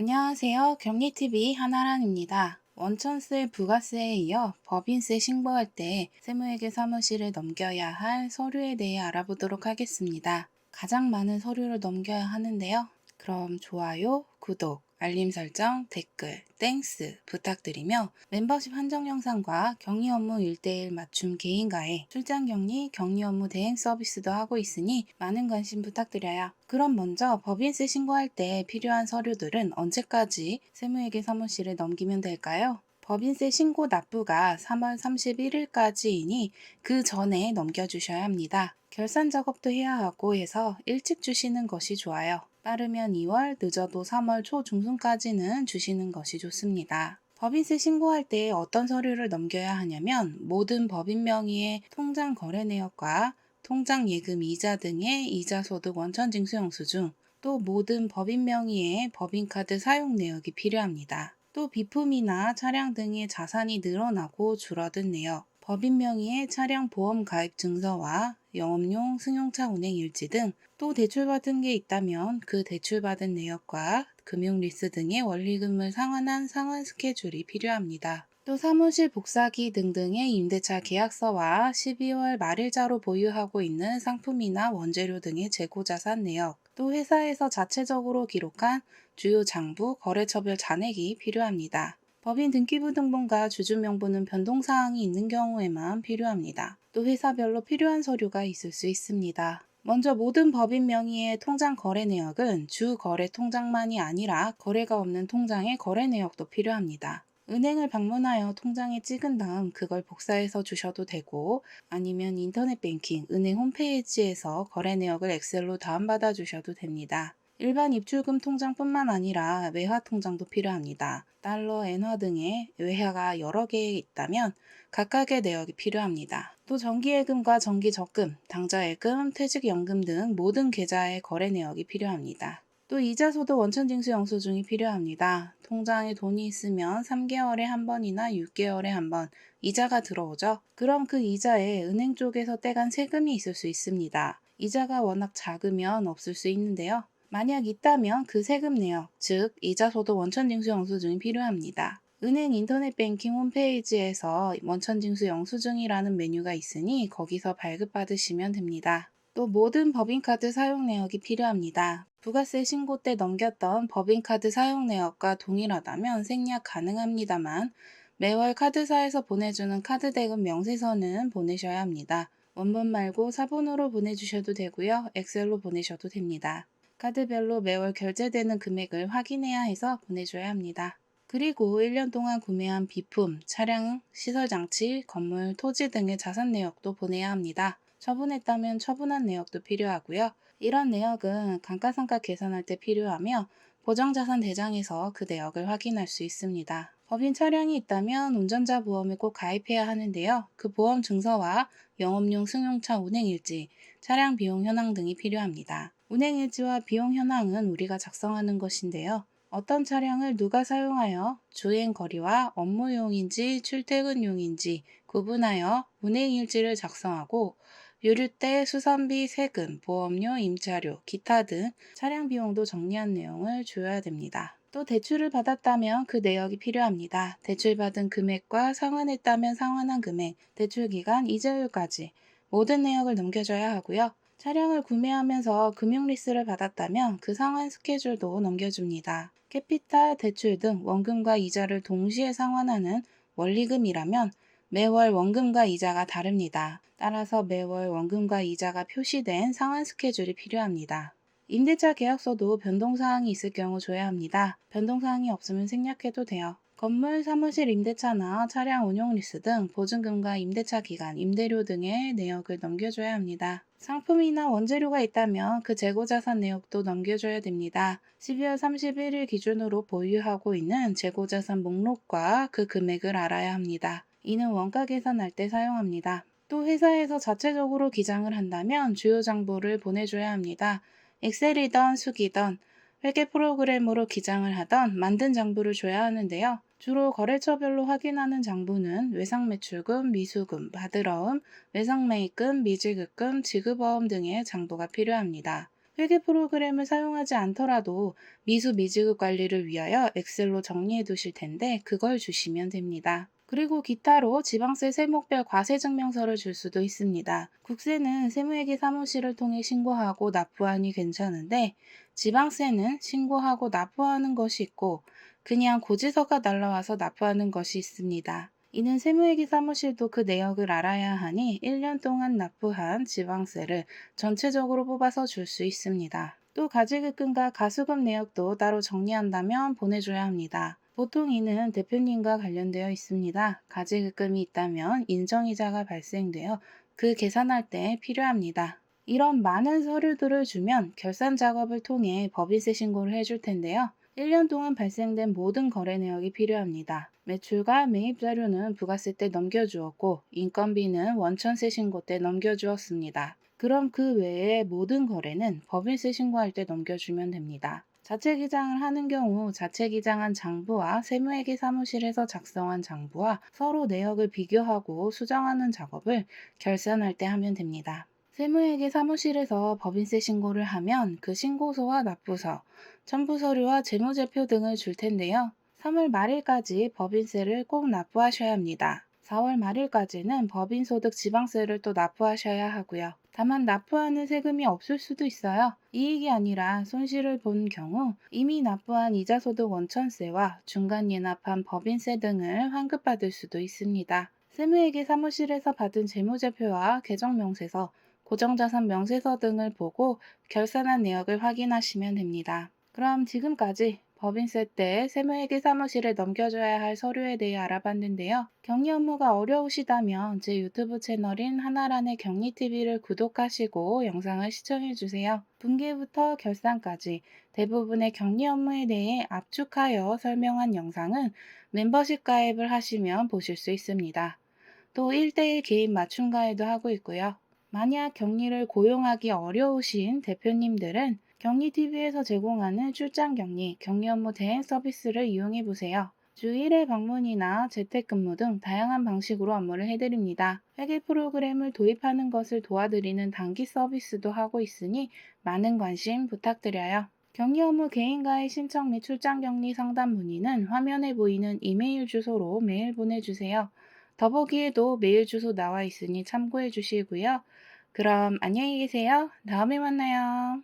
안녕하세요. 경리TV 한아란입니다. 원천세, 부가세에 이어 법인세 신고할 때 세무회계 사무실에 넘겨야 할 서류에 대해 알아보도록 하겠습니다. 가장 많은 서류를 넘겨야 하는데요. 그럼 좋아요, 구독, 알림 설정, 댓글, 땡스 부탁드리며 멤버십 한정 영상과 격리 업무 1:1 맞춤 개인 가해, 출장 격리, 격리 업무 대행 서비스도 하고 있으니 많은 관심 부탁드려요. 그럼 먼저 법인세 신고할 때 필요한 서류들은 언제까지 세무회계 사무실에 넘기면 될까요? 법인세 신고 납부가 3월 31일까지이니 그 전에 넘겨주셔야 합니다. 결산 작업도 해야 하고 해서 일찍 주시는 것이 좋아요. 빠르면 2월, 늦어도 3월 초 중순까지는 주시는 것이 좋습니다. 법인세 신고할 때 어떤 서류를 넘겨야 하냐면 모든 법인 명의의 통장 거래 내역과 통장 예금 이자 등의 이자 소득 원천 징수 영수증, 또 모든 법인 명의의 법인카드 사용 내역이 필요합니다. 또 비품이나 차량 등의 자산이 늘어나고 줄어든 내역, 법인 명의의 차량 보험 가입 증서와 영업용 승용차 운행 일지 등, 또 대출받은 게 있다면 그 대출받은 내역과 금융리스 등의 원리금을 상환한 상환 스케줄이 필요합니다. 또 사무실 복사기 등등의 임대차 계약서와 12월 말일자로 보유하고 있는 상품이나 원재료 등의 재고자산 내역, 또 회사에서 자체적으로 기록한 주요 장부, 거래처별 잔액이 필요합니다. 법인 등기부 등본과 주주명부는 변동사항이 있는 경우에만 필요합니다. 또 회사별로 필요한 서류가 있을 수 있습니다. 먼저 모든 법인 명의의 통장 거래 내역은 주 거래 통장만이 아니라 거래가 없는 통장의 거래 내역도 필요합니다. 은행을 방문하여 통장에 찍은 다음 그걸 복사해서 주셔도 되고, 아니면 인터넷 뱅킹, 은행 홈페이지에서 거래 내역을 엑셀로 다운받아 주셔도 됩니다. 일반 입출금 통장뿐만 아니라 외화 통장도 필요합니다. 달러, 엔화 등의 외화가 여러 개 있다면 각각의 내역이 필요합니다. 또 정기예금과 정기적금, 당좌예금, 퇴직연금 등 모든 계좌의 거래 내역이 필요합니다. 또 이자소득 원천징수 영수증이 필요합니다. 통장에 돈이 있으면 3개월에 한 번이나 6개월에 한 번 이자가 들어오죠. 그럼 그 이자에 은행 쪽에서 떼간 세금이 있을 수 있습니다. 이자가 워낙 작으면 없을 수 있는데요. 만약 있다면 그 세금 내역, 즉 이자소득 원천징수 영수증이 필요합니다. 은행 인터넷 뱅킹 홈페이지에서 원천징수 영수증이라는 메뉴가 있으니 거기서 발급받으시면 됩니다. 또 모든 법인카드 사용 내역이 필요합니다. 부가세 신고 때 넘겼던 법인카드 사용 내역과 동일하다면 생략 가능합니다만 매월 카드사에서 보내주는 카드 대금 명세서는 보내셔야 합니다. 원본 말고 사본으로 보내주셔도 되고요. 엑셀로 보내셔도 됩니다. 카드별로 매월 결제되는 금액을 확인해야 해서 보내줘야 합니다. 그리고 1년 동안 구매한 비품, 차량, 시설장치, 건물, 토지 등의 자산 내역도 보내야 합니다. 처분했다면 처분한 내역도 필요하고요. 이런 내역은 감가상가 계산할 때 필요하며 보정자산 대장에서 그 내역을 확인할 수 있습니다. 법인 차량이 있다면 운전자 보험을 꼭 가입해야 하는데요. 그 보험 증서와 영업용 승용차 운행일지, 차량 비용 현황 등이 필요합니다. 운행일지와 비용 현황은 우리가 작성하는 것인데요. 어떤 차량을 누가 사용하여 주행 거리와 업무용인지 출퇴근용인지 구분하여 운행일지를 작성하고 유류세, 수선비, 세금, 보험료, 임차료, 기타 등 차량 비용도 정리한 내용을 줘야 됩니다. 또 대출을 받았다면 그 내역이 필요합니다. 대출받은 금액과 상환했다면 상환한 금액, 대출 기간, 이자율까지 모든 내역을 넘겨줘야 하고요. 차량을 구매하면서 금융리스를 받았다면 그 상환 스케줄도 넘겨줍니다. 캐피탈, 대출 등 원금과 이자를 동시에 상환하는 원리금이라면 매월 원금과 이자가 다릅니다. 따라서 매월 원금과 이자가 표시된 상환 스케줄이 필요합니다. 임대차 계약서도 변동사항이 있을 경우 줘야 합니다. 변동사항이 없으면 생략해도 돼요. 건물, 사무실 임대차나 차량 운용 리스 등 보증금과 임대차 기간, 임대료 등의 내역을 넘겨줘야 합니다. 상품이나 원재료가 있다면 그 재고자산 내역도 넘겨줘야 됩니다. 12월 31일 기준으로 보유하고 있는 재고자산 목록과 그 금액을 알아야 합니다. 이는 원가 계산할 때 사용합니다. 또 회사에서 자체적으로 기장을 한다면 주요 장부를 보내줘야 합니다. 엑셀이던 수기던 회계 프로그램으로 기장을 하던 만든 장부를 줘야 하는데요. 주로 거래처별로 확인하는 장부는 외상매출금, 미수금, 받으러움, 외상매입금, 미지급금, 지급어음 등의 장부가 필요합니다. 회계 프로그램을 사용하지 않더라도 미수 미지급 관리를 위하여 엑셀로 정리해 두실 텐데 그걸 주시면 됩니다. 그리고 기타로 지방세 세목별 과세증명서를 줄 수도 있습니다. 국세는 세무회계 사무실을 통해 신고하고 납부하니 괜찮은데 지방세는 신고하고 납부하는 것이 있고 그냥 고지서가 날라와서 납부하는 것이 있습니다. 이는 세무회계 사무실도 그 내역을 알아야 하니 1년 동안 납부한 지방세를 전체적으로 뽑아서 줄 수 있습니다. 또 가지급금과 가수금 내역도 따로 정리한다면 보내줘야 합니다. 보통 이는 대표님과 관련되어 있습니다. 가지급금이 있다면 인정이자가 발생되어 그 계산할 때 필요합니다. 이런 많은 서류들을 주면 결산 작업을 통해 법인세 신고를 해줄 텐데요. 1년 동안 발생된 모든 거래 내역이 필요합니다. 매출과 매입 자료는 부가세 때 넘겨주었고 인건비는 원천세 신고 때 넘겨주었습니다. 그럼 그 외에 모든 거래는 법인세 신고할 때 넘겨주면 됩니다. 자체 기장을 하는 경우 자체 기장한 장부와 세무회계 사무실에서 작성한 장부와 서로 내역을 비교하고 수정하는 작업을 결산할 때 하면 됩니다. 세무회계 사무실에서 법인세 신고를 하면 그 신고서와 납부서, 첨부서류와 재무제표 등을 줄 텐데요. 3월 말일까지 법인세를 꼭 납부하셔야 합니다. 4월 말일까지는 법인소득 지방세를 또 납부하셔야 하고요. 다만 납부하는 세금이 없을 수도 있어요. 이익이 아니라 손실을 본 경우 이미 납부한 이자소득 원천세와 중간 예납한 법인세 등을 환급받을 수도 있습니다. 세무회계 사무실에서 받은 재무제표와 계정명세서, 고정자산 명세서 등을 보고 결산한 내역을 확인하시면 됩니다. 그럼 지금까지 법인세 때 세무회계 사무실에 넘겨줘야 할 서류에 대해 알아봤는데요. 격리 업무가 어려우시다면 제 유튜브 채널인 하나란의 격리TV를 구독하시고 영상을 시청해주세요. 분기부터 결산까지 대부분의 격리 업무에 대해 압축하여 설명한 영상은 멤버십 가입을 하시면 보실 수 있습니다. 또 1대1 개인 맞춤 가입도 하고 있고요. 만약 격리를 고용하기 어려우신 대표님들은 격리TV에서 제공하는 출장 격리, 격리 업무 대행 서비스를 이용해 보세요. 주 1회 방문이나 재택근무 등 다양한 방식으로 업무를 해드립니다. 회계 프로그램을 도입하는 것을 도와드리는 단기 서비스도 하고 있으니 많은 관심 부탁드려요. 격리 업무 개인 가입 신청 및 출장 격리 상담 문의는 화면에 보이는 이메일 주소로 메일 보내주세요. 더보기에도 메일 주소 나와 있으니 참고해 주시고요. 그럼 안녕히 계세요. 다음에 만나요.